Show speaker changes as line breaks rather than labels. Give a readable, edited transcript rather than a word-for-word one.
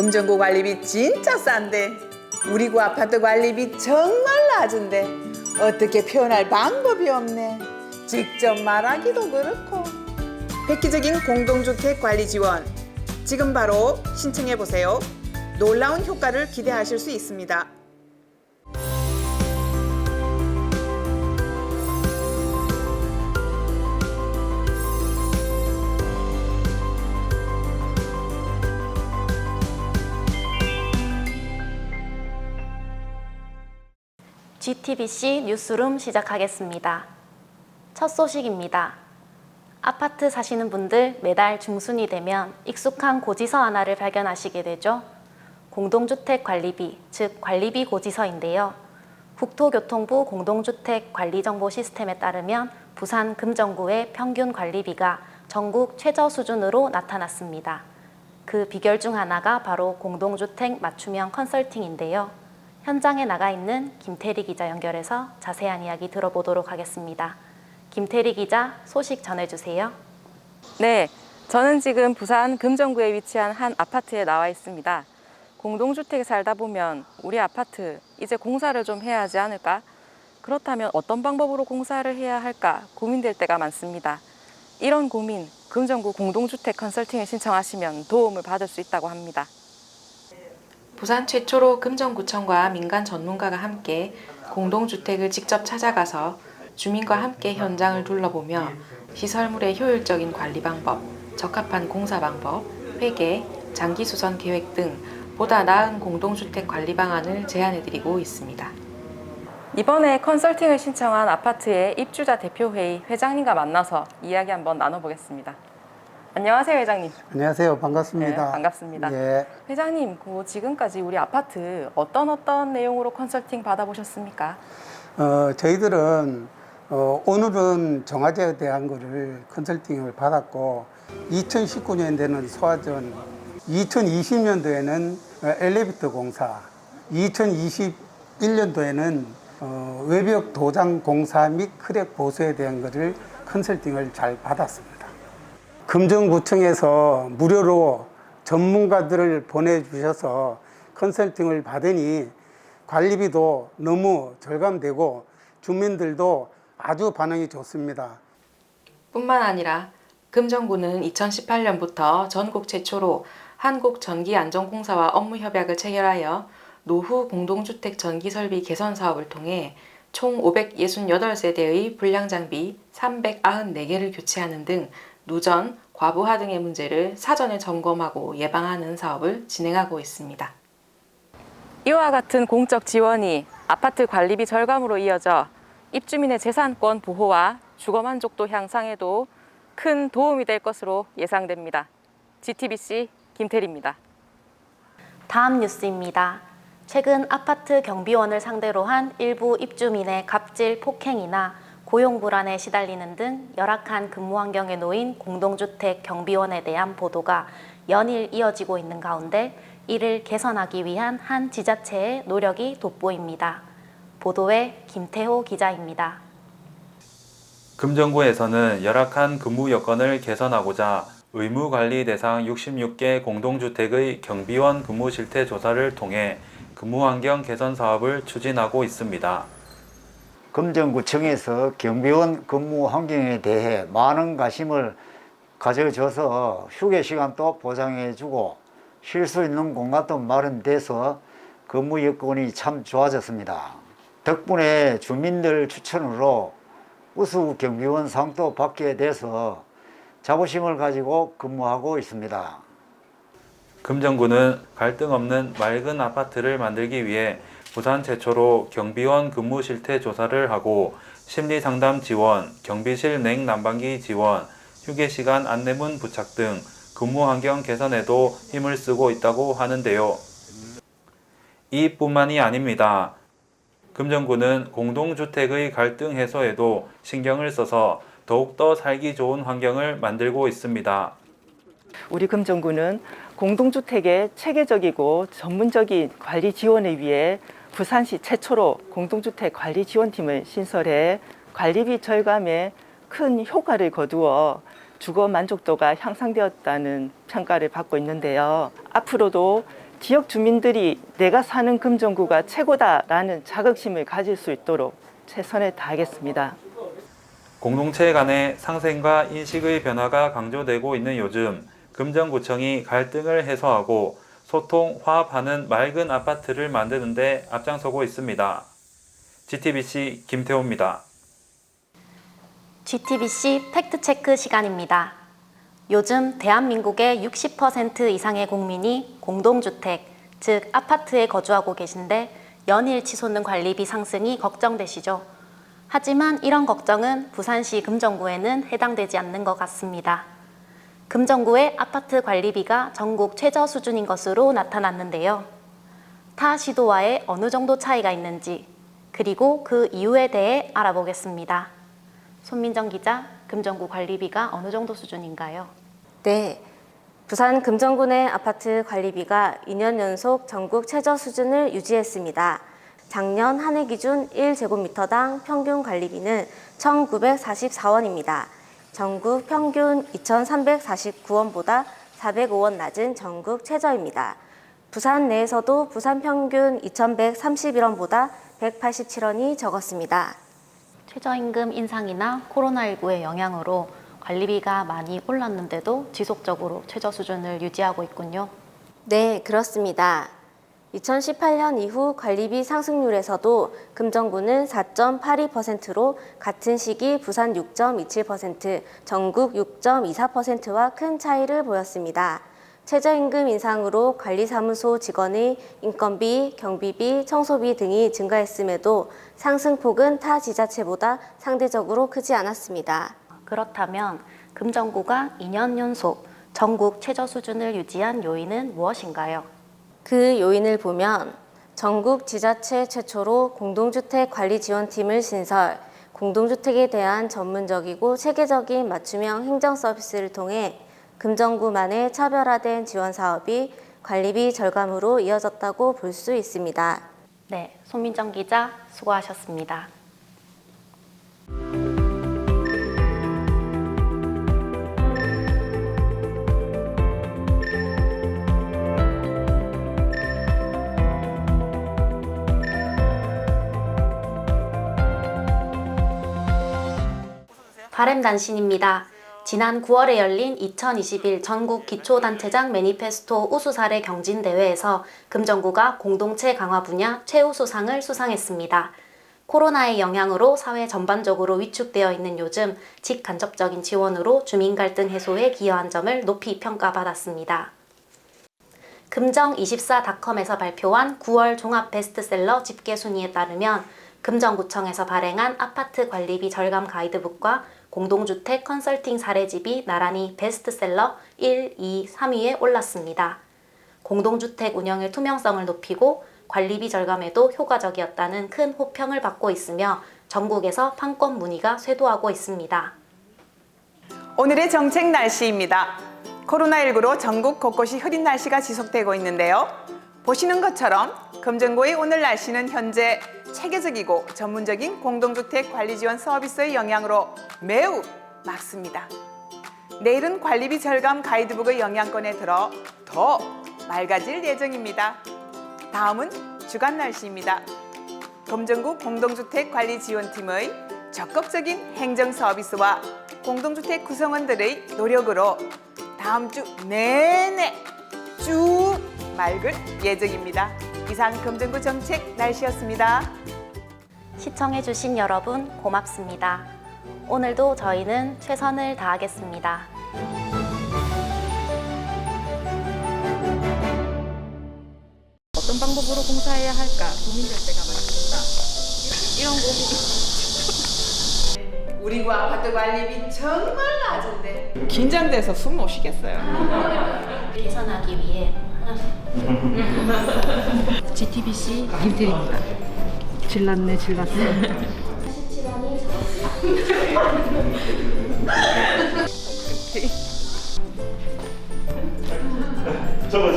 금정구 관리비 진짜 싼데 우리 구 아파트 관리비 정말 낮은데 어떻게 표현할 방법이 없네. 직접 말하기도 그렇고. 획기적인 공동주택 관리 지원 지금 바로 신청해 보세요. 놀라운 효과를 기대하실 수 있습니다.
GTBC 뉴스룸 시작하겠습니다. 첫 소식입니다. 아파트 사시는 분들 매달 중순이 되면 익숙한 고지서 하나를 발견하시게 되죠. 공동주택 관리비, 즉 관리비 고지서인데요. 국토교통부 공동주택 관리정보 시스템에 따르면 부산 금정구의 평균 관리비가 전국 최저 수준으로 나타났습니다. 그 비결 중 하나가 바로 공동주택 맞춤형 컨설팅인데요. 현장에 나가 있는 김태리 기자 연결해서 자세한 이야기 들어보도록 하겠습니다. 김태리 기자, 소식 전해주세요.
네, 저는 지금 부산 금정구에 위치한 한 아파트에 나와 있습니다. 공동주택에 살다 보면 우리 아파트 이제 공사를 좀 해야 하지 않을까? 그렇다면 어떤 방법으로 공사를 해야 할까 고민될 때가 많습니다. 이런 고민, 금정구 공동주택 컨설팅을 신청하시면 도움을 받을 수 있다고 합니다.
부산 최초로 금정구청과 민간 전문가가 함께 공동주택을 직접 찾아가서 주민과 함께 현장을 둘러보며 시설물의 효율적인 관리 방법, 적합한 공사 방법, 회계, 장기수선 계획 등 보다 나은 공동주택 관리 방안을 제안해드리고 있습니다.
이번에 컨설팅을 신청한 아파트의 입주자 대표회의 회장님과 만나서 이야기 한번 나눠보겠습니다. 안녕하세요, 회장님.
안녕하세요. 반갑습니다.
네, 반갑습니다.
예.
회장님, 지금까지 우리 아파트 어떤 내용으로 컨설팅 받아보셨습니까?
저희들은 오늘은 정화제에 대한 거를 컨설팅을 받았고 2019년도에는 소화전, 2020년도에는 엘리베이터 공사, 2021년도에는 외벽 도장 공사 및 크랙 보수에 대한 거를 컨설팅을 잘 받았습니다. 금정구청에서 무료로 전문가들을 보내주셔서 컨설팅을 받으니 관리비도 너무 절감되고 주민들도 아주 반응이 좋습니다.
뿐만 아니라 금정구는 2018년부터 전국 최초로 한국전기안전공사와 업무협약을 체결하여 노후 공동주택 전기설비 개선 사업을 통해 총 568세대의 불량장비 394개를 교체하는 등 누전, 과부하 등의 문제를 사전에 점검하고 예방하는 사업을 진행하고 있습니다.
이와 같은 공적 지원이 아파트 관리비 절감으로 이어져 입주민의 재산권 보호와 주거 만족도 향상에도 큰 도움이 될 것으로 예상됩니다. GTBC 김태리입니다.
다음 뉴스입니다. 최근 아파트 경비원을 상대로 한 일부 입주민의 갑질 폭행이나 고용 불안에 시달리는 등 열악한 근무 환경에 놓인 공동주택 경비원에 대한 보도가 연일 이어지고 있는 가운데 이를 개선하기 위한 한 지자체의 노력이 돋보입니다. 보도에 김태호 기자입니다.
금정구에서는 열악한 근무 여건을 개선하고자 의무관리 대상 66개 공동주택의 경비원 근무 실태 조사를 통해 근무 환경 개선 사업을 추진하고 있습니다.
금정구청에서 경비원 근무 환경에 대해 많은 관심을 가져줘서 휴게 시간도 보장해주고 쉴 수 있는 공간도 마련돼서 근무 여건이 참 좋아졌습니다. 덕분에 주민들 추천으로 우수 경비원 상도 받게 돼서 자부심을 가지고 근무하고 있습니다.
금정구는 갈등 없는 맑은 아파트를 만들기 위해 부산 최초로 경비원 근무 실태 조사를 하고 심리상담 지원, 경비실 냉난방기 지원, 휴게시간 안내문 부착 등 근무 환경 개선에도 힘을 쓰고 있다고 하는데요. 이뿐만이 아닙니다. 금정구는 공동주택의 갈등 해소에도 신경을 써서 더욱더 살기 좋은 환경을 만들고 있습니다.
우리 금정구는 공동주택의 체계적이고 전문적인 관리 지원을 위해 부산시 최초로 공동주택 관리 지원팀을 신설해 관리비 절감에 큰 효과를 거두어 주거 만족도가 향상되었다는 평가를 받고 있는데요. 앞으로도 지역 주민들이 내가 사는 금정구가 최고다라는 자긍심을 가질 수 있도록 최선을 다하겠습니다.
공동체 간의 상생과 인식의 변화가 강조되고 있는 요즘 금정구청이 갈등을 해소하고 소통, 화합하는 맑은 아파트를 만드는 데 앞장서고 있습니다. GTBC 김태호입니다.
GTBC 팩트체크 시간입니다. 요즘 대한민국의 60% 이상의 국민이 공동주택, 즉 아파트에 거주하고 계신데 연일 치솟는 관리비 상승이 걱정되시죠? 하지만 이런 걱정은 부산시 금정구에는 해당되지 않는 것 같습니다. 금정구의 아파트 관리비가 전국 최저 수준인 것으로 나타났는데요. 타 시도와의 어느 정도 차이가 있는지, 그리고 그 이유에 대해 알아보겠습니다. 손민정 기자, 금정구 관리비가 어느 정도 수준인가요?
네, 부산 금정구 내 아파트 관리비가 2년 연속 전국 최저 수준을 유지했습니다. 작년 한 해 기준 1제곱미터당 평균 관리비는 1,944원입니다. 전국 평균 2,349원보다 405원 낮은 전국 최저입니다. 부산 내에서도 부산 평균 2,131원보다 187원이 적었습니다.
최저임금 인상이나 코로나19의 영향으로 관리비가 많이 올랐는데도 지속적으로 최저 수준을 유지하고 있군요.
네, 그렇습니다. 2018년 이후 관리비 상승률에서도 금정구는 4.82%로 같은 시기 부산 6.27%, 전국 6.24%와 큰 차이를 보였습니다. 최저임금 인상으로 관리사무소 직원의 인건비, 경비비, 청소비 등이 증가했음에도 상승폭은 타 지자체보다 상대적으로 크지 않았습니다.
그렇다면 금정구가 2년 연속 전국 최저 수준을 유지한 요인은 무엇인가요?
그 요인을 보면 전국 지자체 최초로 공동주택관리지원팀을 신설, 공동주택에 대한 전문적이고 체계적인 맞춤형 행정 서비스를 통해 금정구만의 차별화된 지원 사업이 관리비 절감으로 이어졌다고 볼 수 있습니다.
네, 손민정 기자 수고하셨습니다. 바램단신입니다. 지난 9월에 열린 2021 전국 기초단체장 매니페스토 우수사례 경진대회에서 금정구가 공동체 강화 분야 최우수상을 수상했습니다. 코로나의 영향으로 사회 전반적으로 위축되어 있는 요즘 직간접적인 지원으로 주민 갈등 해소에 기여한 점을 높이 평가받았습니다. 금정24.com에서 발표한 9월 종합 베스트셀러 집계 순위에 따르면 금정구청에서 발행한 아파트 관리비 절감 가이드북과 공동주택 컨설팅 사례집이 나란히 베스트셀러 1, 2, 3위에 올랐습니다. 공동주택 운영의 투명성을 높이고 관리비 절감에도 효과적이었다는 큰 호평을 받고 있으며 전국에서 판권 문의가 쇄도하고 있습니다.
오늘의 정책 날씨입니다. 코로나19로 전국 곳곳이 흐린 날씨가 지속되고 있는데요. 보시는 것처럼 금정구의 오늘 날씨는 현재 체계적이고 전문적인 공동주택 관리 지원 서비스의 영향으로 매우 맑습니다. 내일은 관리비 절감 가이드북의 영향권에 들어 더 맑아질 예정입니다. 다음은 주간 날씨입니다. 금정구 공동주택 관리 지원팀의 적극적인 행정 서비스와 공동주택 구성원들의 노력으로 다음 주 내내 쭉 맑을 예정입니다. 이상 금정구 정책 날씨였습니다.
시청해주신 여러분 고맙습니다. 오늘도 저희는 최선을 다하겠습니다.
어떤 방법으로 공사해야 할까 고민될 때가 많습니다. 이런 고민.
우리 구 아파트 관리비 정말 낮은데 긴장돼서 숨 못 쉬겠어요.
개선하기 위해
GTBC 김태리입니다. 질났네, 질났어.
저거